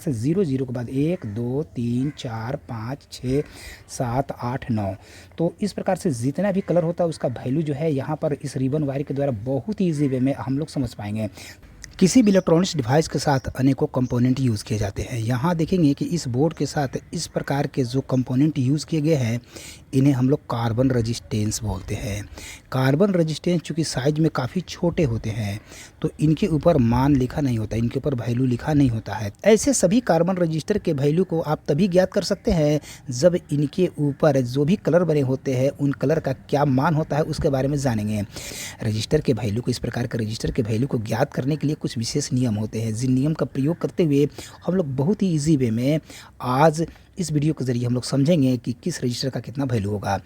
से 00 के बाद 1 2 3 4 5 6 7 8 9। तो इस प्रकार से जितना भी कलर होता है उसका वैल्यू जो है यहाँ पर इस रिबन वायर के द्वारा बहुत ही ईजी वे में हम लोग समझ पाएंगे। किसी भी इलेक्ट्रॉनिक्स डिवाइस के साथ अनेकों कंपोनेंट यूज़ किए जाते हैं। यहाँ देखेंगे कि इस बोर्ड के साथ इस प्रकार के जो कंपोनेंट यूज़ किए गए हैं इन्हें हम लोग कार्बन रेजिस्टेंस बोलते हैं। कार्बन रेजिस्टेंस चूँकि साइज में काफ़ी छोटे होते हैं तो इनके ऊपर मान लिखा नहीं होता, इनके ऊपर वैल्यू लिखा नहीं होता है। ऐसे सभी कार्बन रजिस्टर के वैल्यू को आप तभी ज्ञात कर सकते हैं जब इनके ऊपर जो भी कलर बने होते हैं उन कलर का क्या मान होता है उसके बारे में जानेंगे। रजिस्टर के वैल्यू को, इस प्रकार के रजिस्टर के वैल्यू को ज्ञात करने के लिए कुछ विशेष नियम होते हैं जिन नियम का प्रयोग करते हुए हम लोग बहुत ही ईजी वे में आज इस वीडियो के ज़रिए हम लोग समझेंगे कि किस रजिस्टर का कितना वैल्यू होगा।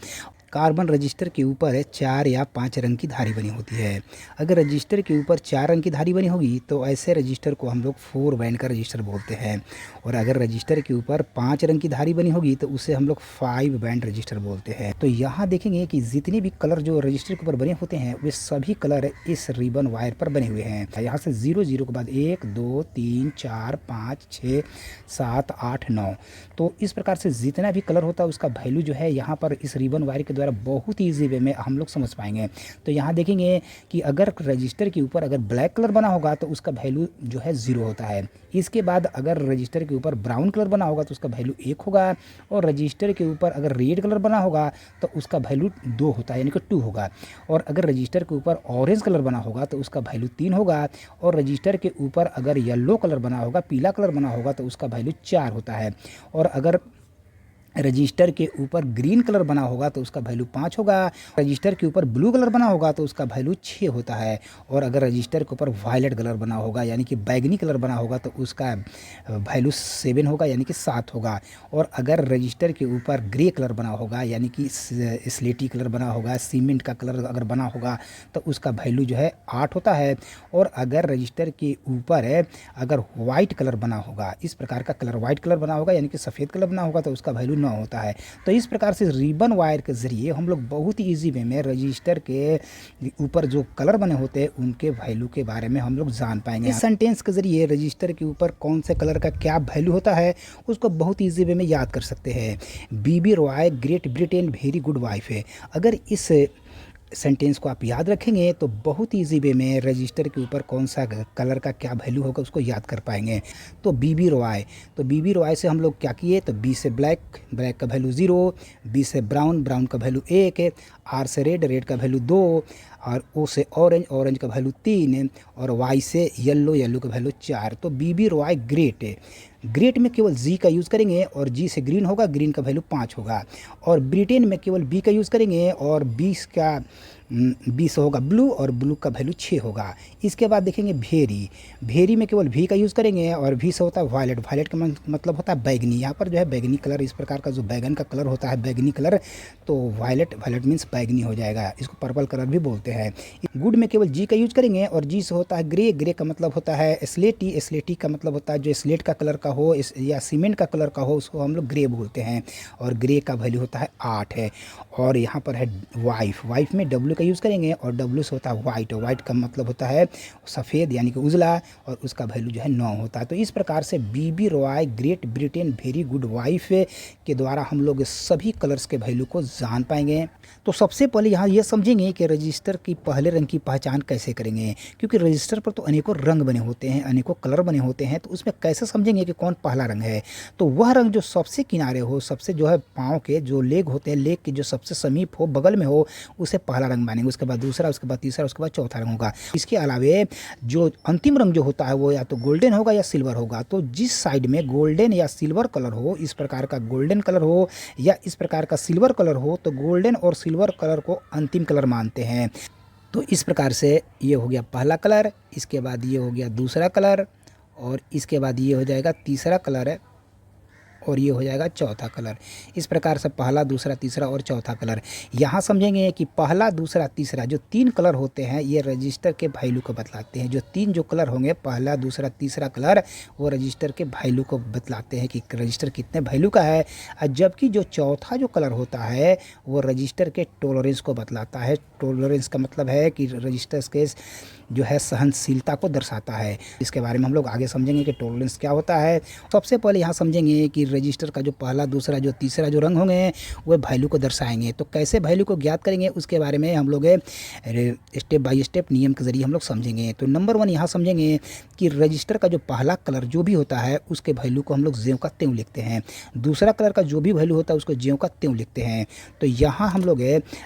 कार्बन रजिस्टर के ऊपर 4 या 5 रंग की धारी बनी होती है। अगर रजिस्टर के ऊपर 4 रंग की धारी बनी होगी तो ऐसे रजिस्टर को हम लोग 4 बैंड का रजिस्टर बोलते हैं। और अगर रजिस्टर के ऊपर 5 रंग की धारी बनी होगी तो उसे हम लोग 5 बैंड रजिस्टर बोलते हैं। तो यहाँ देखेंगे कि जितने भी कलर जो रजिस्टर के ऊपर बने होते हैं वे सभी कलर इस रिबन वायर पर बने हुए हैं। यहाँ से 00 के बाद 1 2 3 4 5 6 7 8 9। तो इस प्रकार से जितना भी कलर होता है उसका वैल्यू जो है यहाँ पर इस रिबन वायर के द्वारा बहुत ही ईजी वे में हम लोग समझ पाएंगे। तो यहाँ देखेंगे कि अगर रजिस्टर के ऊपर अगर ब्लैक कलर बना होगा तो उसका वैल्यू जो है 0 होता है। इसके बाद अगर रजिस्टर के ऊपर ब्राउन कलर बना होगा तो उसका वैल्यू 1 होगा। और रजिस्टर के ऊपर अगर रेड कलर बना होगा तो उसका वैल्यू 2 होता है, यानी कि 2 होगा। और अगर रजिस्टर के ऊपर ऑरेंज कलर बना होगा तो उसका वैल्यू 3 होगा। और रजिस्टर के ऊपर अगर येलो कलर बना होगा, पीला कलर बना होगा तो उसका वैल्यू 4 होता है। और अगर रजिस्टर के ऊपर ग्रीन कलर बना होगा तो उसका वैल्यू 5 होगा। रजिस्टर के ऊपर ब्लू कलर बना होगा तो उसका वैल्यू 6 होता है। और अगर रजिस्टर के ऊपर वायलेट कलर बना होगा यानी कि बैगनी कलर बना होगा तो उसका वैल्यू 7 होगा, यानी कि 7 होगा। और अगर रजिस्टर के ऊपर ग्रे कलर बना होगा यानी कि स्लेटी कलर बना होगा, सीमेंट का कलर अगर बना होगा तो उसका वैल्यू जो है 8 होता है। और अगर रजिस्टर के ऊपर अगर वाइट कलर बना होगा, इस प्रकार का कलर वाइट कलर बना होगा यानी कि सफ़ेद कलर बना होगा तो उसका वैल्यू 9 होता है। तो इस प्रकार से रिबन वायर के ज़रिए हम लोग बहुत ही ईजी वे में रजिस्टर के ऊपर जो कलर बने होते हैं उनके वैल्यू के बारे में हम लोग जान पाएंगे। इस सेंटेंस के ज़रिए रजिस्टर के ऊपर कौन से कलर का क्या वैल्यू होता है उसको बहुत ईजी वे में याद कर सकते हैं। BB Roy Great Britain very good wife है। अगर इस सेंटेंस को आप याद रखेंगे तो बहुत ईजी वे में रजिस्टर के ऊपर कौन सा कलर का क्या वैल्यू होगा उसको याद कर पाएंगे। तो बीबी रॉय, तो बीबी रॉय से हम लोग क्या किए, तो बी से ब्लैक, ब्लैक का वैल्यू 0, बी से ब्राउन, ब्राउन का वैल्यू 1, आर से रेड, रेड का वैल्यू 2, और ओ से ऑरेंज, ऑरेंज का वैल्यू 3, और वाई से येलो, येलो का वैल्यू 4। तो बीबी रॉय ग्रेट है। ग्रेट में केवल जी का यूज़ करेंगे और जी से ग्रीन होगा, ग्रीन का वैल्यू 5 होगा। और ब्रिटेन में केवल बी का यूज़ करेंगे और 20 होगा ब्लू और ब्लू का वैल्यू 6 होगा। इसके बाद देखेंगे भेरी, भेरी में केवल भी का यूज़ करेंगे और भी से होता है वायलेट, वायलेट का मतलब होता है बैगनी। यहाँ पर जो है बैगनी कलर, इस प्रकार का जो बैगन का कलर होता है बैगनी कलर, तो वायलेट, वायलेट मीन्स बैगनी हो जाएगा, इसको पर्पल कलर भी बोलते हैं। गुड में केवल जी का यूज़ करेंगे और जी से होता है ग्रे, ग्रे का मतलब होता है स्लेटी, स्लेटी का मतलब होता है जो स्लेट का कलर का हो या सीमेंट का कलर का हो उसको हम लोग ग्रे बोलते हैं। और ग्रे का वैल्यू होता है 8 है। और यहाँ पर है वाइफ, वाइफ में डब्ल्यू का यूज़ करेंगे और डब्ल्यू से होता है वाइट, और वाइट का मतलब होता है सफ़ेद यानी कि उजला, और उसका वैल्यू जो है 9 होता है। तो इस प्रकार से BB Roy Great Britain very good wife के द्वारा हम लोग सभी कलर्स के वैल्यू को जान पाएंगे। तो सबसे पहले यहाँ ये समझेंगे कि रजिस्टर की पहले रंग की पहचान कैसे करेंगे, क्योंकि रजिस्टर पर तो अनेकों रंग बने होते हैं, अनेकों कलर बने होते हैं, तो उसमें कैसे समझेंगे कि कौन पहला रंग है। तो वह रंग जो सबसे किनारे हो, सबसे जो है पाँव के जो लेग होते हैं, लेग के जो सबसे समीप हो, बगल में हो, उसे पहला रंग मानेंगे। उसके बाद दूसरा, उसके बाद तीसरा, उसके बाद चौथा रंग होगा। इसके अलावे जो अंतिम रंग जो होता है वो या तो गोल्डन होगा या सिल्वर होगा। तो जिस साइड में गोल्डन या सिल्वर कलर हो, इस प्रकार का गोल्डन कलर हो या इस प्रकार का सिल्वर कलर हो, तो गोल्डन और सिल्वर कलर को अंतिम कलर मानते हैं। तो इस प्रकार से ये हो गया पहला कलर, इसके बाद ये हो गया दूसरा कलर, और इसके बाद ये हो जाएगा तीसरा कलर है, और ये हो जाएगा चौथा कलर। इस प्रकार से पहला, दूसरा, तीसरा और चौथा कलर। यहाँ समझेंगे कि पहला, दूसरा, तीसरा जो 3 कलर होते हैं ये रजिस्टर के वैल्यू को बतलाते हैं। जो 3 जो कलर होंगे, पहला, दूसरा, तीसरा कलर, वो रजिस्टर के वैल्यू को बतलाते हैं कि रजिस्टर कितने वैल्यू का है। जबकि जो चौथा जो कलर होता है वो रजिस्टर के टॉलरेंस को बतलाता है। टॉलरेंस का मतलब है कि रजिस्टर के जो है सहनशीलता को दर्शाता है। इसके बारे में हम लोग आगे समझेंगे कि टॉलरेंस क्या होता है। सबसे पहले यहाँ समझेंगे कि रजिस्टर का जो पहला, दूसरा, जो तीसरा जो रंग होंगे वो वैल्यू को दर्शाएंगे। तो कैसे वैल्यू को ज्ञात करेंगे उसके बारे में हम लोग स्टेप बाय स्टेप नियम के ज़रिए हम लोग समझेंगे। तो नंबर 1 यहाँ समझेंगे कि रजिस्टर का जो पहला कलर जो भी होता है उसके वैल्यू को हम लोग ज्यों का त्यों लिखते हैं। दूसरा कलर का जो भी वैल्यू होता है उसको ज्यों का त्यों लिखते हैं। तो यहाँ हम लोग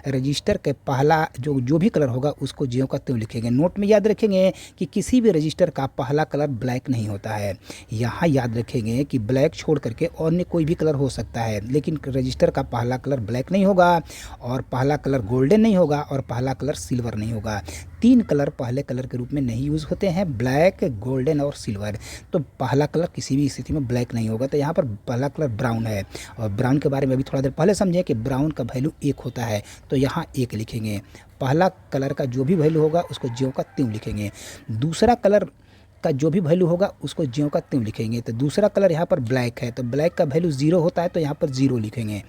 रजिस्टर के पहला जो भी कलर होगा उसको ज्यों का त्यों लिखेंगे। नोट में याद रखेंगे कि किसी भी रजिस्टर का पहला कलर ब्लैक नहीं होता है। यहाँ याद रखेंगे कि ब्लैक छोड़ करके अन्य कोई भी कलर हो सकता है, लेकिन रजिस्टर का पहला कलर ब्लैक नहीं होगा और पहला कलर गोल्डन नहीं होगा और पहला कलर सिल्वर नहीं होगा। 3 कलर पहले कलर के रूप में नहीं यूज़ होते हैं, ब्लैक, गोल्डन और सिल्वर। तो पहला कलर किसी भी स्थिति में ब्लैक नहीं होगा। तो यहाँ पर पहला कलर ब्राउन है और ब्राउन के बारे में अभी थोड़ा देर पहले समझे कि ब्राउन का वैल्यू 1 होता है। तो यहाँ 1 लिखेंगे। पहला कलर का जो भी वैल्यू होगा उसको ज्यों का त्यों लिखेंगे। दूसरा कलर का जो भी वैल्यू होगा उसको ज्यों का त्यों लिखेंगे। तो दूसरा कलर यहाँ पर ब्लैक है तो ब्लैक का वैल्यू 0 होता है तो यहाँ पर 0 लिखेंगे।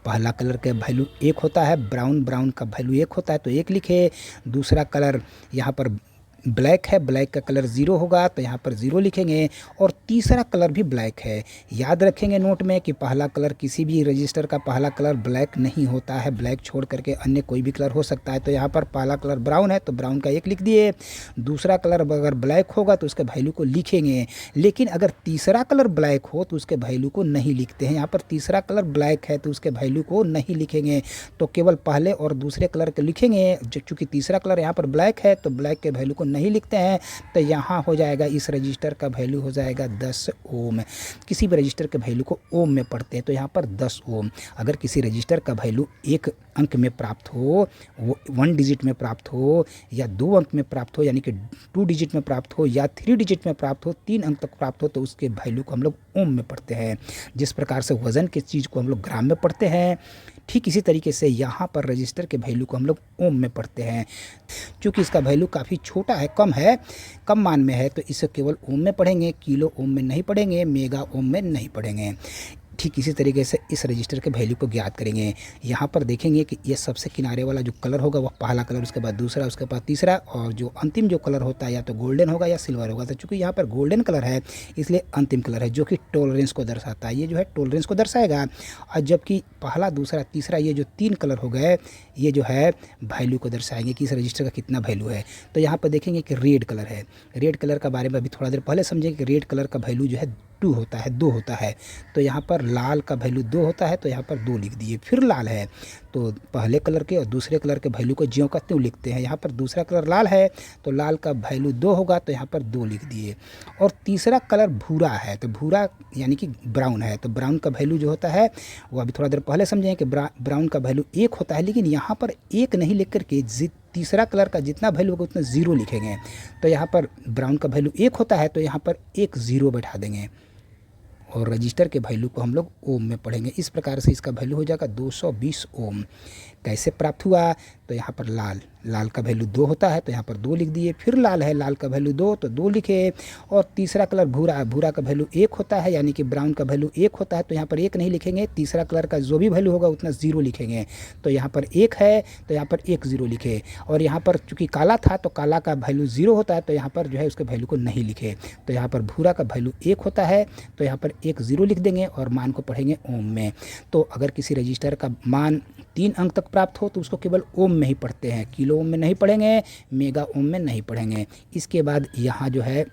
पहला कलर का वैल्यू 1 होता है, ब्राउन का वैल्यू 1 होता है तो 1 लिखे। दूसरा कलर यहाँ पर ब्लैक है, ब्लैक का कलर 0 होगा तो यहाँ पर 0 लिखेंगे। और तीसरा कलर भी ब्लैक है। याद रखेंगे नोट में कि पहला कलर किसी भी रजिस्टर का पहला कलर ब्लैक नहीं होता है, ब्लैक छोड़ करके अन्य कोई भी कलर हो सकता है। तो यहाँ पर पहला कलर ब्राउन है तो ब्राउन का 1 लिख दिए। दूसरा कलर अगर ब्लैक होगा तो उसके वैल्यू को लिखेंगे, लेकिन अगर तीसरा कलर ब्लैक हो तो उसके वैल्यू को नहीं लिखते हैं। यहाँ पर तीसरा कलर ब्लैक है तो उसके वैल्यू को नहीं लिखेंगे, तो केवल पहले और दूसरे कलर के लिखेंगे। चूँकि तीसरा कलर यहाँ पर ब्लैक है तो ब्लैक के वैल्यू को नहीं लिखते हैं। तो यहाँ हो जाएगा, इस रजिस्टर का वैल्यू हो जाएगा 10 ओम। किसी भी रजिस्टर के वैल्यू को ओम में पढ़ते हैं तो यहाँ पर 10 ओम। अगर किसी रजिस्टर का वैल्यू 1 अंक में प्राप्त हो, वो 1 डिजिट में प्राप्त हो या 2 अंक में प्राप्त हो, यानी कि 2 डिजिट में प्राप्त हो या 3 डिजिट में प्राप्त हो, 3 अंक तक प्राप्त हो, तो उसके वैल्यू को हम लोग ओम में पढ़ते हैं। जिस प्रकार से वजन की चीज़ को हम लोग ग्राम में पढ़ते हैं, ठीक इसी तरीके से यहाँ पर रजिस्टर के वैल्यू को हम लोग ओम में पढ़ते हैं। क्योंकि इसका वैल्यू काफ़ी छोटा है, कम मान में है, तो इसे केवल ओम में पढ़ेंगे, किलो ओम में नहीं पढ़ेंगे, मेगा ओम में नहीं पढ़ेंगे। ठीक इसी तरीके से इस रजिस्टर के वैल्यू को ज्ञात करेंगे। यहाँ पर देखेंगे कि ये सबसे किनारे वाला जो कलर होगा वह पहला कलर, उसके बाद दूसरा, उसके बाद तीसरा, और जो अंतिम जो कलर होता है या तो गोल्डन होगा या सिल्वर होगा। तो चूँकि यहाँ पर गोल्डन कलर है इसलिए अंतिम कलर है, जो कि टॉलरेंस को दर्शाता है। ये जो है टॉलरेंस को दर्शाएगा। और जबकि पहला, दूसरा, तीसरा ये जो 3 कलर हो गए ये जो है वैल्यू को दर्शाएंगे कि इस रजिस्टर का कितना वैल्यू है। तो यहाँ पर देखेंगे कि रेड कलर है। रेड कलर का बारे में अभी थोड़ा देर पहले समझेंगे कि रेड कलर का वैल्यू जो है 2 होता है, 2 होता है। तो यहाँ पर लाल का वैल्यू 2 होता है तो यहाँ पर 2 लिख दिए। फिर लाल है तो पहले कलर के और दूसरे कलर के वैल्यू को ज्यों का त्यों लिखते हैं। यहाँ पर दूसरा कलर लाल है तो लाल का वैल्यू 2 होगा तो यहाँ पर 2 लिख दिए। और तीसरा कलर भूरा है तो भूरा यानी कि ब्राउन है, तो ब्राउन का वैल्यू जो होता है वो अभी थोड़ा देर पहले समझें कि ब्राउन का वैल्यू 1 होता है, लेकिन यहाँ पर 1 नहीं लिख करके तीसरा कलर का जितना वैल्यू होगा उतना 0 लिखेंगे। तो यहाँ पर ब्राउन का वैल्यू 1 होता है तो यहाँ पर 1 0 बैठा देंगे और रजिस्टर के वैल्यू को हम लोग ओम में पढ़ेंगे। इस प्रकार से इसका वैल्यू हो जाएगा 220 ओम। कैसे प्राप्त हुआ, तो यहाँ पर लाल का वैल्यू 2 होता है तो यहाँ पर 2 लिख दिए। फिर लाल है, लाल का वैल्यू 2 तो 2 लिखे। और तीसरा कलर भूरा का वैल्यू 1 होता है, यानी कि ब्राउन का वैल्यू 1 होता है तो यहाँ पर 1 नहीं लिखेंगे। तीसरा कलर का जो भी वैल्यू होगा उतना 0 लिखेंगे। तो यहाँ पर 1 है तो यहाँ पर 1 0 लिखे। और यहाँ पर चूँकि काला था तो काला का वैल्यू 0 होता है तो यहाँ पर जो है उसके वैल्यू को नहीं लिखे। तो यहाँ पर भूरा का वैल्यू 1 होता है तो यहाँ पर 1 0 लिख देंगे और मान को पढ़ेंगे ओम में। तो अगर किसी रजिस्टर का मान 3 अंक तक प्राप्त हो तो उसको केवल ओम में ही पढ़ते हैं, किलो ओम में नहीं पढ़ेंगे, मेगा ओम में नहीं पढ़ेंगे। इसके बाद यहाँ जो है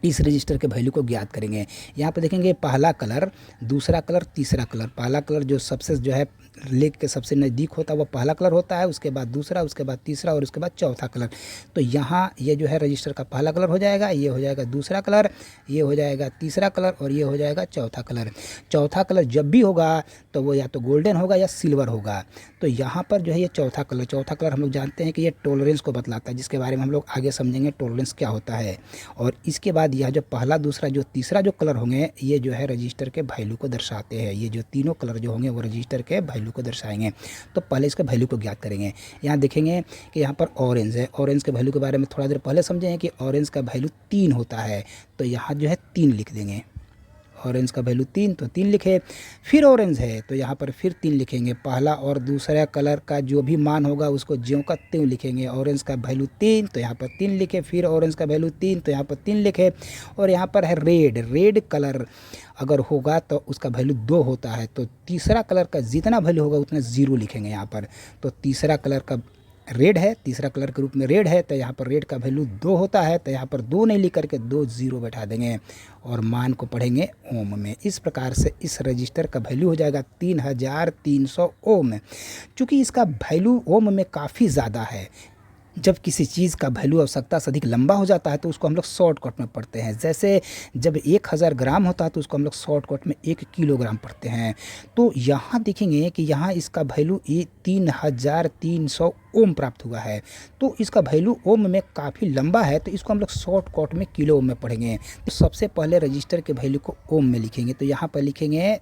इस रजिस्टर के वैल्यू को ज्ञात करेंगे। यहाँ पे देखेंगे पहला कलर, दूसरा कलर, तीसरा कलर। पहला कलर जो सबसे जो है लेग के सबसे नज़दीक होता है वो पहला कलर होता है, उसके बाद दूसरा, उसके बाद तीसरा और उसके बाद चौथा कलर। तो यहाँ ये जो है रजिस्टर का पहला कलर हो जाएगा, ये हो जाएगा दूसरा कलर, ये हो जाएगा तीसरा कलर और ये हो जाएगा चौथा कलर। चौथा कलर जब भी होगा तो वो या तो गोल्डन होगा या सिल्वर होगा। तो यहाँ पर जो है ये चौथा कलर हम लोग जानते हैं कि ये टॉलरेंस को बतलाता है, जिसके बारे में हम लोग आगे समझेंगे टॉलरेंस क्या होता है। और इसके बाद बाद यह जो पहला, दूसरा, जो तीसरा जो कलर होंगे ये जो है रजिस्टर के वैल्यू को दर्शाते हैं। ये जो तीनों कलर जो होंगे वो रजिस्टर के वैल्यू को दर्शाएंगे। तो पहले इसके वैल्यू को ज्ञात करेंगे। यहाँ देखेंगे कि यहाँ पर ऑरेंज है। ऑरेंज के वैल्यू के बारे में थोड़ा देर पहले समझे हैं कि ऑरेंज का वैल्यू 3 होता है। तो यहाँ जो है 3 लिख देंगे। ऑरेंज का वैल्यू 3, तो 3 लिखे। फिर ऑरेंज है तो यहाँ पर फिर 3 लिखेंगे। पहला और दूसरा कलर का जो भी मान होगा उसको ज्यों का त्यों लिखेंगे। ऑरेंज का वैल्यू 3 तो यहाँ पर 3 लिखे। फिर ऑरेंज का वैल्यू 3 तो यहाँ पर 3 लिखे। और यहाँ पर है रेड। रेड कलर अगर होगा तो उसका वैल्यू 2 होता है। तो तीसरा कलर का जितना वैल्यू होगा उतना 0 लिखेंगे यहाँ पर। तो तीसरा कलर का रेड है, तीसरा कलर के रूप में रेड है, तो यहाँ पर रेड का वैल्यू 2 होता है। तो यहाँ पर 2 नहीं लिख करके 2 0 बैठा देंगे और मान को पढ़ेंगे ओम में। इस प्रकार से इस रजिस्टर का वैल्यू हो जाएगा 3300 ओम। चूँकि इसका वैल्यू ओम में काफ़ी ज़्यादा है, जब किसी चीज़ का वैल्यू आवश्यकता से अधिक लंबा हो जाता है तो उसको हम लोग शॉर्टकट में पढ़ते हैं। जैसे जब 1000 ग्राम होता है तो उसको हम लोग शॉर्टकट में 1 किलोग्राम पढ़ते हैं। तो यहाँ देखेंगे कि यहाँ इसका वैल्यू 3300 ओम प्राप्त हुआ है। तो इसका वैल्यू ओम में काफ़ी लंबा है, तो इसको हम लोग शॉर्टकट में किलो ओम में पढ़ेंगे। तो सबसे पहले रजिस्टर के वैल्यू को ओम में लिखेंगे। तो यहाँ पर लिखेंगे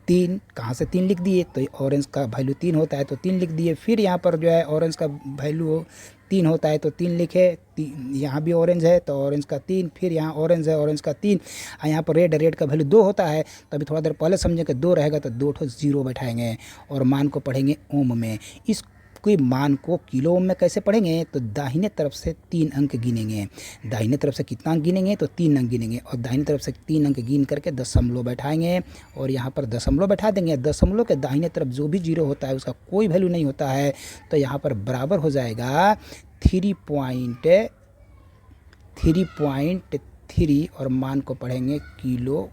3, कहाँ से 3 लिख दिए, तो ऑरेंज का वैल्यू 3 होता है तो 3 लिख दिए। फिर यहाँ पर जो है ऑरेंज का वैल्यू 3 होता है तो 3 लिखे। यहाँ भी ऑरेंज है तो ऑरेंज का 3। फिर यहाँ ऑरेंज है, ऑरेंज का 3। यहाँ पर रेड का वैल्यू 2 होता है। तो अभी थोड़ा देर पहले समझे कि 2 रहेगा तो 2 0 बैठाएंगे और मान को पढ़ेंगे ओम में। इस कोई मान को किलो ओम में कैसे पढ़ेंगे, तो दाहिने तरफ से 3 अंक गिनेंगे। दाहिने तरफ से कितना अंक गिनेंगे, तो 3 अंक गिनेंगे और दाहिने तरफ से 3 अंक गिन करके दशमलव बैठाएंगे और यहाँ पर दशमलव बैठा देंगे। दशमलव के दाहिने तरफ जो भी 0 होता है उसका कोई वैल्यू नहीं होता है। तो यहाँ पर बराबर हो जाएगा 3.3 और मान को पढ़ेंगे किलो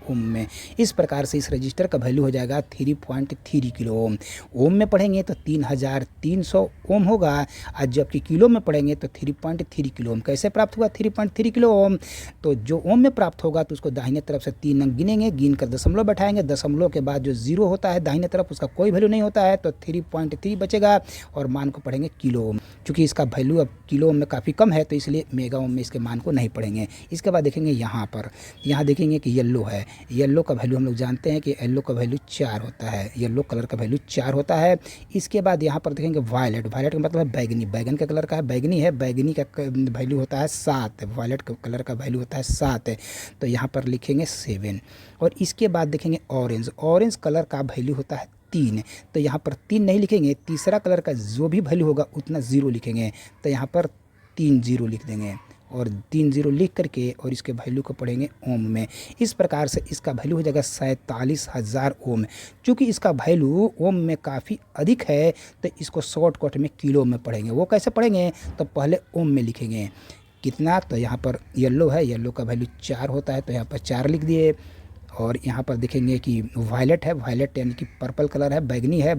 ओम में। इस प्रकार से इस रजिस्टर का वैल्यू हो जाएगा 3.3 किलो ओम। ओम में पढ़ेंगे तो 3300 ओम होगा और जबकि किलो में पढ़ेंगे तो 3.3 किलो ओम। कैसे प्राप्त हुआ 3.3 किलो ओम, तो जो ओम में प्राप्त होगा तो उसको दाहिने तरफ से 3 अंक गिनेंगे, गिन कर दशमलव बैठाएंगे। दशमलव के बाद जो 0 होता है दाहिने तरफ उसका कोई वैल्यू नहीं होता है, तो 3.3 बचेगा और मान को पढ़ेंगे किलो ओम। चूँकि इसका वैल्यू अब किलो ओम में काफ़ी कम है तो इसलिए मेगा ओम में इसके मान को नहीं पढ़ेंगे। इसके बाद देखेंगे यहाँ पर, यहाँ देखेंगे कि येलो है। येलो का वैल्यू हम लोग जानते हैं कि येलो का वैल्यू 4 होता है। येलो कलर का वैल्यू 4 होता है। इसके बाद यहाँ पर देखेंगे वायलेट। वायलेट का मतलब है बैगनी। बैगन का कलर का है, बैगनी है। बैगनी का वैल्यू होता है 7। वायलेट कलर का वैल्यू होता है 7। तो यहाँ पर लिखेंगे 7। और इसके बाद देखेंगे ऑरेंज। ऑरेंज कलर का वैल्यू होता है 3। तो यहाँ पर 3 नहीं लिखेंगे, तीसरा कलर का जो भी वैल्यू होगा उतना 0 लिखेंगे। तो यहाँ पर 3 0 लिख देंगे और 3 0 लिख करके और इसके वैल्यू को पढ़ेंगे ओम में। इस प्रकार से इसका वैल्यू हो जाएगा 47,000 ओम। चूँकि इसका वैल्यू ओम में काफ़ी अधिक है तो इसको शॉर्टकट में किलो में पढ़ेंगे। वो कैसे पढ़ेंगे, तो पहले ओम में लिखेंगे कितना, तो यहाँ पर येलो है, येलो का वैल्यू 4 होता है तो यहाँ पर 4 लिख दिए। और यहाँ पर देखेंगे कि वायलेट है, वायलेट यानी कि पर्पल कलर है, बैगनी है,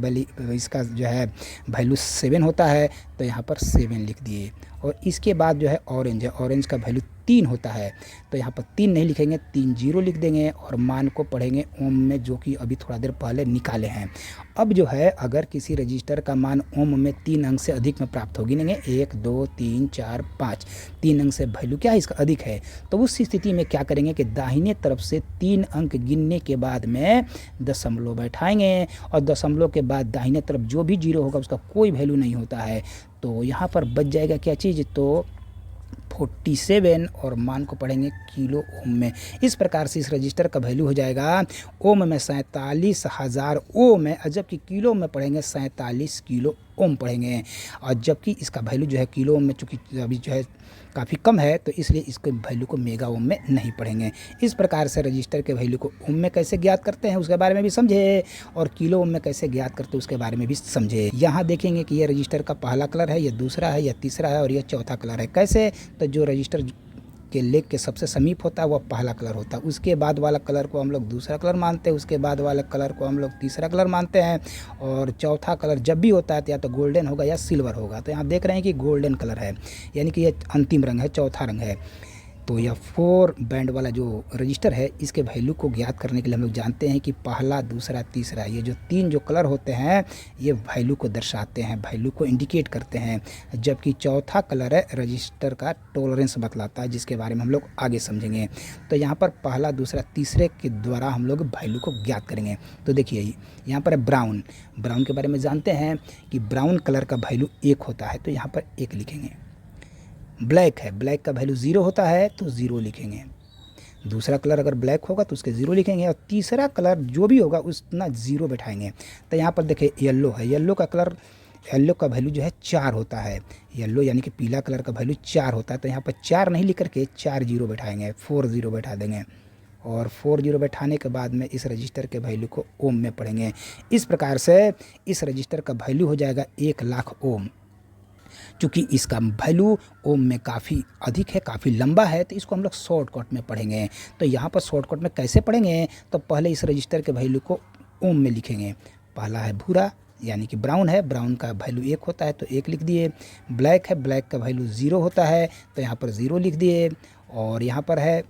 इसका जो है वैल्यू 7 होता है तो यहाँ पर 7 लिख दिए। और इसके बाद जो है ऑरेंज है, ऑरेंज का वैल्यू 3 होता है तो यहाँ पर 3 नहीं लिखेंगे, 3 0 लिख देंगे और मान को पढ़ेंगे ओम में, जो कि अभी थोड़ा देर पहले निकाले हैं। अब जो है अगर किसी रजिस्टर का मान ओम में 3 अंक से अधिक में प्राप्त हो, गिनेंगे 1 2 3 4 5, 3 अंक से वैल्यू क्या है इसका अधिक है, तो उस स्थिति में क्या करेंगे कि दाहिने तरफ से 3 अंक गिनने के बाद में दशमलव बैठाएंगे और दशमलव के बाद दाहिने तरफ जो भी 0 होगा उसका कोई वैल्यू नहीं होता है। तो यहाँ पर बच जाएगा क्या चीज़, तो 47 और मान को पढ़ेंगे किलो ओम में। इस प्रकार से इस रजिस्टर का वैल्यू हो जाएगा ओम में 47,000 ओम है, और जबकि किलो में पढ़ेंगे 47 किलो ओम पढ़ेंगे। और जबकि इसका वैल्यू जो है किलो ओम में चूँकि अभी जो है काफ़ी कम है तो इसलिए इसके वैल्यू को मेगा ओम में नहीं पढ़ेंगे। इस प्रकार से रजिस्टर के वैल्यू को ओम में कैसे ज्ञात करते हैं उसके बारे में भी समझे और किलो ओम में कैसे ज्ञात करते हैं उसके बारे में भी समझे। यहाँ देखेंगे कि ये रजिस्टर का पहला कलर है, ये दूसरा है, यह तीसरा है और यह चौथा कलर है। कैसे, तो जो रजिस्टर के लेग के सबसे समीप होता है वह पहला कलर होता है, उसके बाद वाला कलर को हम लोग दूसरा कलर मानते हैं, उसके बाद वाला कलर को हम लोग तीसरा कलर मानते हैं और चौथा कलर जब भी होता है तो या तो गोल्डन होगा या सिल्वर होगा। तो यहाँ देख रहे हैं कि गोल्डन कलर है, यानी कि ये अंतिम रंग है, चौथा रंग है। तो यह 4 बैंड वाला जो रजिस्टर है इसके वैल्यू को ज्ञात करने के लिए हम लोग जानते हैं कि पहला, दूसरा, तीसरा, ये जो 3 जो कलर होते हैं ये वैल्यू को दर्शाते हैं, वैल्यू को इंडिकेट करते हैं, जबकि चौथा कलर है रजिस्टर का टॉलरेंस बतलाता है, जिसके बारे में हम लोग आगे समझेंगे। तो यहाँ पर पहला, दूसरा, तीसरे के द्वारा हम लोग वैल्यू को ज्ञात करेंगे। तो देखिए यहाँ पर है ब्राउन। ब्राउन के बारे में जानते हैं कि ब्राउन कलर का वैल्यू 1 होता है, तो यहाँ पर 1 लिखेंगे। ब्लैक है, ब्लैक का वैल्यू 0 होता है तो 0 लिखेंगे। दूसरा कलर अगर ब्लैक होगा तो उसके 0 लिखेंगे, और तीसरा कलर जो भी होगा उतना 0 बैठाएंगे। तो यहाँ पर देखिए येलो है, येलो का कलर, येलो का वैल्यू जो है 4 होता है। येलो यानी कि पीला कलर का वैल्यू 4 होता है, तो यहाँ पर 4 नहीं लिख करके 4 0 बैठाएंगे, 4 0 बैठा देंगे। और 4 0 बैठाने के बाद में इस रजिस्टर के वैल्यू को ओम में पढ़ेंगे। इस प्रकार से इस रजिस्टर का वैल्यू हो जाएगा 1,00,000 ओम। चूँकि इसका वैल्यू ओम में काफ़ी अधिक है, काफ़ी लंबा है, तो इसको हम लोग शॉर्टकट में पढ़ेंगे। तो यहाँ पर शॉर्टकट में कैसे पढ़ेंगे, तो पहले इस रजिस्टर के वैल्यू को ओम में लिखेंगे। पहला है भूरा यानी कि ब्राउन है, ब्राउन का वैल्यू 1 होता है तो 1 लिख दिए। ब्लैक है, ब्लैक का वैल्यू 0 होता है तो यहाँ पर 0 लिख दिए। और यहाँ पर है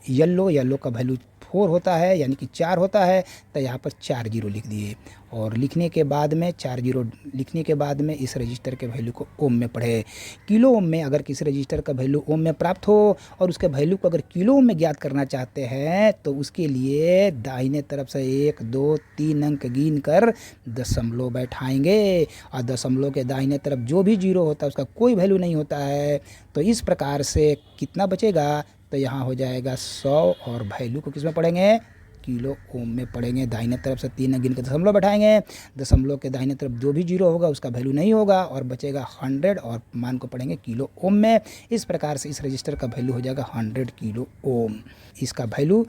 येलो, येलो का वैल्यू 4 होता है यानी कि 4 होता है, तो यहाँ पर 4 0 लिख दिए। और लिखने के बाद में 4 0 लिखने के बाद में इस रजिस्टर के वैल्यू को ओम में पढ़े। किलो ओम में अगर किसी रजिस्टर का वैल्यू ओम में प्राप्त हो और उसके वैल्यू को अगर किलो ओम में ज्ञात करना चाहते हैं तो उसके लिए दाहिने तरफ से 1 2 3 अंक गिन कर दशमलव बैठाएंगे, और दशमलव के दाहिने तरफ जो भी 0 होता है उसका कोई वैल्यू नहीं होता है। तो इस प्रकार से कितना बचेगा, तो यहाँ हो जाएगा 100, और वैल्यू को किस में पढ़ेंगे, किलो ओम में पढ़ेंगे। दाहिने तरफ से 3 गिन के दशमलव बैठाएंगे, दशमलव के दाहिने तरफ जो भी 0 होगा उसका वैल्यू नहीं होगा और बचेगा 100, और मान को पढ़ेंगे किलो ओम में। इस प्रकार से इस रजिस्टर का वैल्यू हो जाएगा 100 किलो ओम। इसका वैल्यू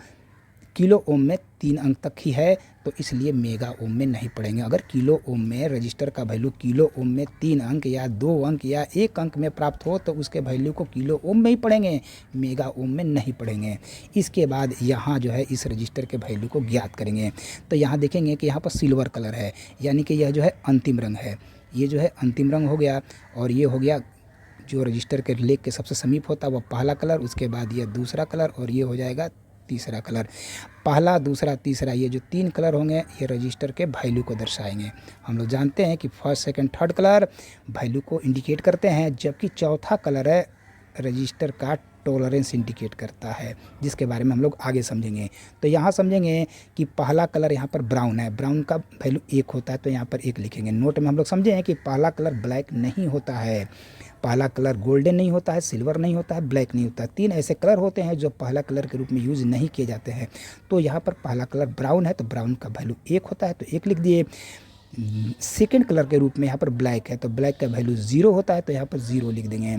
किलो ओम में 3 अंक तक ही है, तो इसलिए मेगा ओम में नहीं पढ़ेंगे। अगर किलो ओम में रजिस्टर का वैल्यू किलो ओम में 3 अंक या 2 अंक या 1 अंक में प्राप्त हो तो उसके वैल्यू को किलो ओम में ही पढ़ेंगे, मेगा ओम में नहीं पढ़ेंगे। इसके बाद यहाँ जो है इस रजिस्टर के वैल्यू को ज्ञात करेंगे। तो यहाँ देखेंगे कि यहाँ पर सिल्वर कलर है, यानी कि यह जो है अंतिम रंग है। ये जो है अंतिम रंग हो गया, और ये हो गया जो रजिस्टर के लेग के सबसे समीप होता है वह पहला कलर, उसके बाद ये दूसरा कलर, और ये हो जाएगा तीसरा कलर। पहला, दूसरा, तीसरा, ये जो 3 कलर होंगे ये रजिस्टर के वैल्यू को दर्शाएंगे। हम लोग जानते हैं कि first, second, third colour value को इंडिकेट करते हैं, जबकि चौथा कलर है रजिस्टर का टॉलरेंस इंडिकेट करता है, जिसके बारे में हम लोग आगे समझेंगे। तो यहाँ समझेंगे कि पहला कलर यहाँ पर ब्राउन है, ब्राउन का वैल्यू 1 होता है तो यहाँ पर 1 लिखेंगे। नोट में हम लोग समझे हैं कि पहला कलर ब्लैक नहीं होता है, पहला कलर गोल्डन नहीं होता है, सिल्वर नहीं होता है, ब्लैक नहीं होता है। 3 ऐसे कलर होते हैं जो पहला कलर के रूप में यूज़ नहीं किए जाते हैं। तो यहाँ पर पहला कलर ब्राउन है तो ब्राउन का वैल्यू 1 होता है तो 1 लिख दिए। सेकंड कलर के रूप में यहाँ पर ब्लैक है तो ब्लैक का वैल्यू 0 होता है तो यहाँ पर 0 लिख देंगे।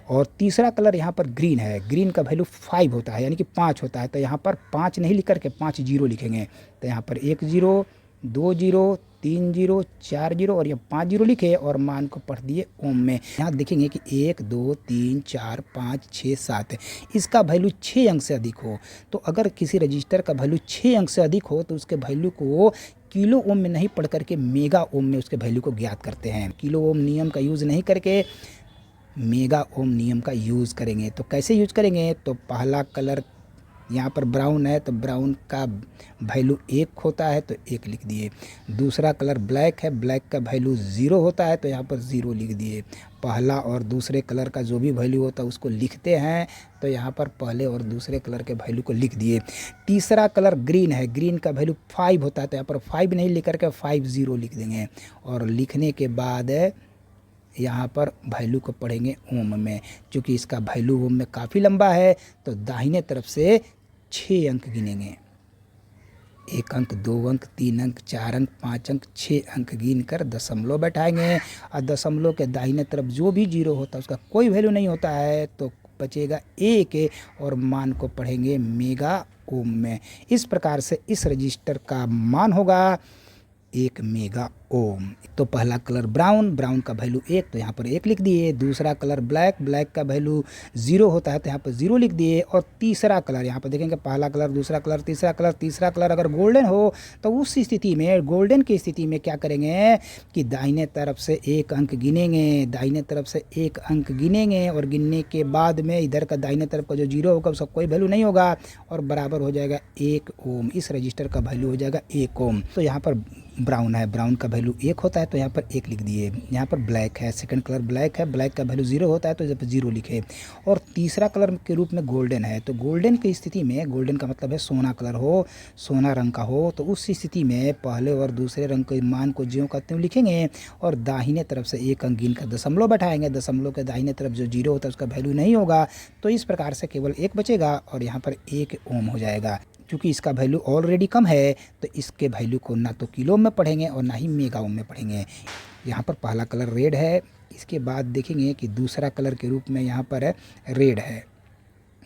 और तीसरा कलर यहाँ पर ग्रीन है, ग्रीन का वैल्यू 5 होता है यानी कि 5 होता है, तो यहाँ पर 5 नहीं लिख करके 5 0 लिखेंगे। तो यहाँ पर 1 0 2 0 3 0 4 0 और ये 5 0 लिखे और मान को पढ़ दिए ओम में। यहाँ देखेंगे कि 1 2 3 4 5 6 7 इसका वैल्यू 6 अंक से अधिक हो। तो अगर किसी रजिस्टर का वैल्यू 6 अंक से अधिक हो तो उसके वैल्यू को किलो ओम में नहीं पढ़ करके मेगा ओम में उसके वैल्यू को ज्ञात करते हैं। किलो ओम नियम का यूज़ नहीं करके मेगा ओम नियम का यूज़ करेंगे। तो कैसे यूज करेंगे, तो पहला कलर यहाँ पर ब्राउन है तो ब्राउन का वैल्यू 1 होता है तो 1 लिख दिए। दूसरा कलर ब्लैक है, ब्लैक का वैल्यू 0 होता है तो यहाँ पर 0 लिख दिए। पहला और दूसरे कलर का जो भी वैल्यू होता है उसको लिखते हैं तो यहाँ पर पहले और दूसरे कलर के वैल्यू को लिख दिए। तीसरा कलर ग्रीन है, ग्रीन का वैल्यू 5 होता है तो यहाँ पर 5 नहीं लिख करके 5 0 लिख देंगे। और लिखने के बाद यहाँ पर वैल्यू को पढ़ेंगे ओम में। चूँकि इसका वैल्यू ओम में काफ़ी लंबा है तो दाहिने तरफ से 6 अंक गिनेंगे। 1 अंक, 2 अंक, 3 अंक, 4 अंक, 5 अंक, 6 अंक गिन कर दशमलव बैठाएंगे। और दशमलव के दाहिने तरफ जो भी 0 होता है उसका कोई वैल्यू नहीं होता है तो बचेगा 1 और मान को पढ़ेंगे मेगा ओम में। इस प्रकार से इस रजिस्टर का मान होगा 1 मेगा ओम। तो पहला कलर ब्राउन, ब्राउन का वैल्यू 1 तो यहाँ पर 1 लिख दिए। दूसरा कलर ब्लैक, ब्लैक का वैल्यू 0 होता है तो यहाँ पर 0 लिख दिए। और तीसरा कलर यहाँ पर देखेंगे, पहला कलर, दूसरा कलर, तीसरा कलर अगर गोल्डन हो तो उस स्थिति में, गोल्डन की स्थिति में क्या करेंगे कि दाहिने तरफ से 1 अंक गिनेंगे, दाहिने तरफ से 1 अंक गिनेंगे और गिनने के बाद में इधर का दाहिने तरफ का जो 0 होगा उसका कोई वैल्यू नहीं होगा और बराबर हो जाएगा 1 ओम। इस रजिस्टर का वैल्यू हो जाएगा 1 ओम। तो यहाँ पर ब्राउन है, ब्राउन का वैल्यू 1 होता है तो यहाँ पर 1 लिख दिए। यहाँ पर ब्लैक है, सेकंड कलर ब्लैक है, ब्लैक का वैल्यू 0 होता है तो यहाँ पर 0 लिखे। और तीसरा कलर के रूप में गोल्डन है, तो गोल्डन की स्थिति में, गोल्डन का मतलब है सोना कलर हो, सोना रंग का हो, तो उस स्थिति में पहले और दूसरे रंग के मान को ज्यों का त्यों लिखेंगे और दाहिने तरफ से 1 अंक गिन कर दशमलव बैठाएंगे। दशमलव के दाहिने तरफ जो 0 होता है उसका वैल्यू नहीं होगा, तो इस प्रकार से केवल 1 बचेगा और यहाँ पर 1 ओम हो जाएगा। क्योंकि इसका वैल्यू ऑलरेडी कम है तो इसके वैल्यू को ना तो किलो में पढ़ेंगे और ना ही मेगा ओम में पढ़ेंगे। यहाँ पर पहला कलर रेड है, इसके बाद देखेंगे कि दूसरा कलर के रूप में यहाँ पर रेड है,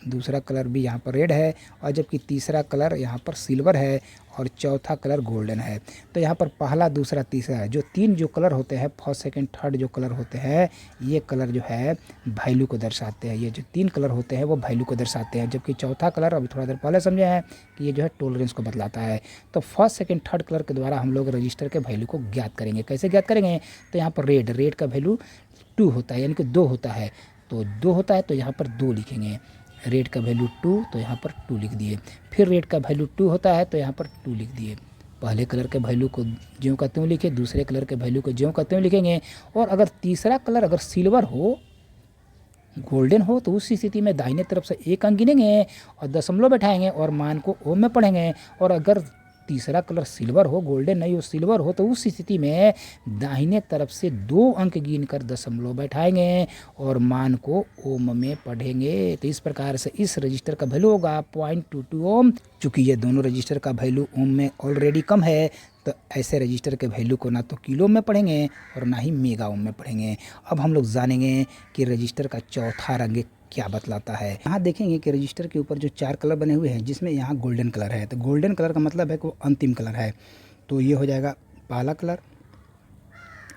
दूसरा कलर भी यहाँ पर रेड है और जबकि तीसरा कलर यहाँ पर सिल्वर है और चौथा कलर गोल्डन है। तो यहाँ पर पहला, दूसरा, तीसरा है, जो 3 जो कलर होते हैं, फर्स्ट सेकंड थर्ड जो कलर होते हैं, ये कलर जो है वैल्यू को दर्शाते हैं। ये जो 3 कलर होते हैं वो वैल्यू को दर्शाते हैं, जबकि चौथा कलर अभी थोड़ा देर पहले समझे हैं कि ये जो है टॉलरेंस को बतलाता है। तो फर्स्ट सेकंड थर्ड कलर के द्वारा हम लोग रजिस्टर के वैल्यू को ज्ञात करेंगे। कैसे ज्ञात करेंगे? तो यहाँ पर रेड, रेड का वैल्यू 2 होता है, यानी कि 2 होता है, तो 2 होता है तो यहाँ पर 2 लिखेंगे। रेड का वैल्यू 2 तो यहाँ पर 2 लिख दिए। फिर रेड का वैल्यू 2 होता है तो यहाँ पर 2 लिख दिए। पहले कलर के वैल्यू को ज्यों का त्यों लिखे, दूसरे कलर के वैल्यू को ज्यों का त्यों लिखेंगे। और अगर तीसरा कलर अगर सिल्वर हो, गोल्डन हो, तो उस स्थिति में दाहिने तरफ से 1 अंक गिनेंगे और दशमलव बैठाएंगे और मान को ओम में पढ़ेंगे। और अगर तीसरा कलर सिल्वर हो, गोल्डन नहीं हो, सिल्वर हो, तो उस स्थिति में दाहिने तरफ से 2 अंक गिनकर दशमलव बैठाएंगे और मान को ओम में पढ़ेंगे। तो इस प्रकार से इस रजिस्टर का वैल्यू होगा 0.22 ओम। चूँकि ये दोनों रजिस्टर का वैल्यू ओम में ऑलरेडी कम है तो ऐसे रजिस्टर के वैल्यू को ना तो किलो में पढ़ेंगे और ना ही मेगा ओम में पढ़ेंगे। अब हम लोग जानेंगे कि रजिस्टर का चौथा रंग क्या बतलाता है। यहाँ देखेंगे कि रजिस्टर के ऊपर जो 4 कलर बने हुए हैं जिसमें यहाँ गोल्डन कलर है, तो गोल्डन कलर का मतलब है कि वो अंतिम कलर है। तो ये हो जाएगा पहला कलर,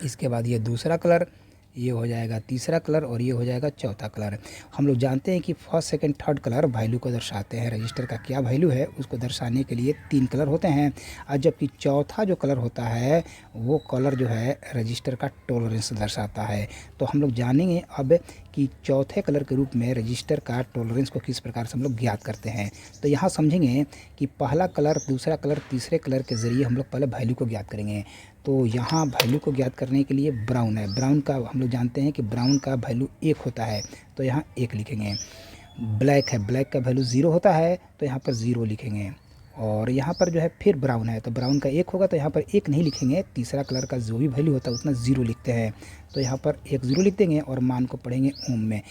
इसके बाद ये दूसरा कलर, ये हो जाएगा तीसरा कलर और ये हो जाएगा चौथा कलर। हम लोग जानते हैं कि first second third colour value को दर्शाते हैं, रजिस्टर का क्या वैल्यू है उसको दर्शाने के लिए 3 कलर होते हैं। और जबकि चौथा जो कलर होता है वो कलर जो है रजिस्टर का टॉलरेंस दर्शाता है। तो हम लोग जानेंगे अब कि चौथे कलर के रूप में रजिस्टर का टॉलरेंस को किस प्रकार से हम लोग ज्ञात करते हैं। तो यहाँ समझेंगे कि पहला कलर, दूसरा कलर, तीसरे कलर के ज़रिए हम लोग पहले वैल्यू को ज्ञात करेंगे। तो यहाँ वैल्यू को ज्ञात करने के लिए ब्राउन है, ब्राउन का हम लोग जानते हैं कि ब्राउन का वैल्यू 1 होता है तो यहाँ 1 लिखेंगे। ब्लैक है, ब्लैक का वैल्यू 0 होता है तो यहाँ पर 0 लिखेंगे। और यहाँ पर जो है फिर ब्राउन है तो ब्राउन का 1 होगा तो यहाँ पर 1 नहीं लिखेंगे, तीसरा कलर का जो भी वैल्यू होता है उतना 0 लिखते हैं तो यहाँ पर 1 0 लिख देंगे और मान को पढ़ेंगे ओम में।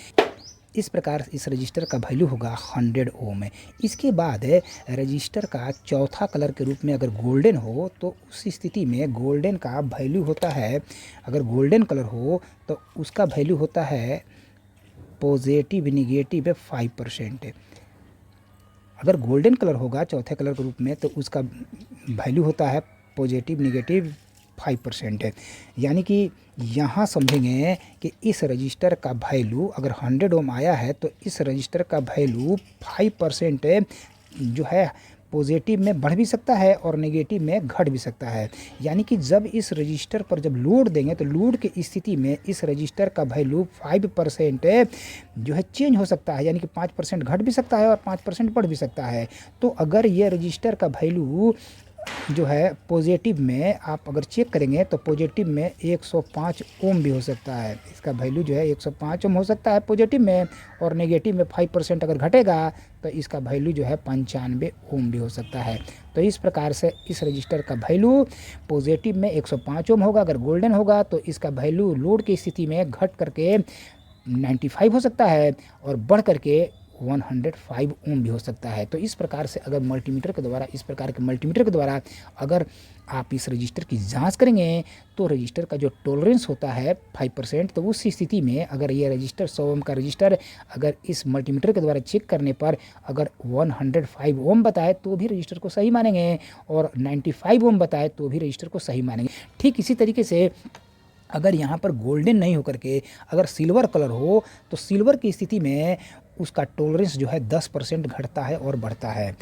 इस प्रकार इस रजिस्टर का वैल्यू होगा 100 ओम है। इसके बाद रजिस्टर का चौथा कलर के रूप में अगर गोल्डन हो तो उस स्थिति में गोल्डन का वैल्यू होता है, अगर गोल्डन कलर हो तो उसका वैल्यू होता है पॉजिटिव निगेटिव 5%। अगर गोल्डन कलर होगा चौथे कलर के रूप में तो उसका वैल्यू होता है पॉजिटिव निगेटिव 5% है। यानी कि यहाँ समझेंगे कि इस रजिस्टर का वैल्यू अगर 100 ओम आया है तो इस रजिस्टर का वैल्यू 5% जो है पॉजिटिव में बढ़ भी सकता है और नेगेटिव में घट भी सकता है। यानी कि जब इस रजिस्टर पर जब लोड देंगे तो लोड की स्थिति में इस रजिस्टर का वैल्यू 5% जो है चेंज हो सकता है, यानी कि 5% घट भी सकता है और 5% बढ़ भी सकता है। तो अगर ये रजिस्टर का वैल्यू जो है पॉजिटिव में आप अगर चेक करेंगे तो पॉजिटिव में 105 ओम भी हो सकता है, इसका वैल्यू जो है 105 ओम हो सकता है पॉजिटिव में, और नेगेटिव में 5% अगर घटेगा तो इसका वैल्यू जो है 95 ओम भी हो सकता है। तो इस प्रकार से इस रजिस्टर का वैल्यू पॉजिटिव में 105 ओम होगा, अगर गोल्डन होगा तो इसका वैल्यू लोड की स्थिति में घट करके 95 हो सकता है और बढ़ करके 105 ओम भी हो सकता है। तो इस प्रकार से अगर मल्टीमीटर के द्वारा, इस प्रकार के मल्टीमीटर के द्वारा अगर आप इस रजिस्टर की जांच करेंगे तो रजिस्टर का जो टॉलरेंस होता है 5%, तो उस स्थिति में अगर ये रजिस्टर 100 ओम का रजिस्टर अगर इस मल्टीमीटर के द्वारा चेक करने पर अगर 105 ओम बताए तो भी रजिस्टर को सही मानेंगे, और 95 ओम बताए तो भी रजिस्टर को सही मानेंगे। ठीक इसी तरीके से अगर यहाँ पर गोल्डन नहीं होकर के अगर सिल्वर कलर हो तो सिल्वर की स्थिति में उसका टॉलरेंस जो है 10% घटता है और बढ़ता है।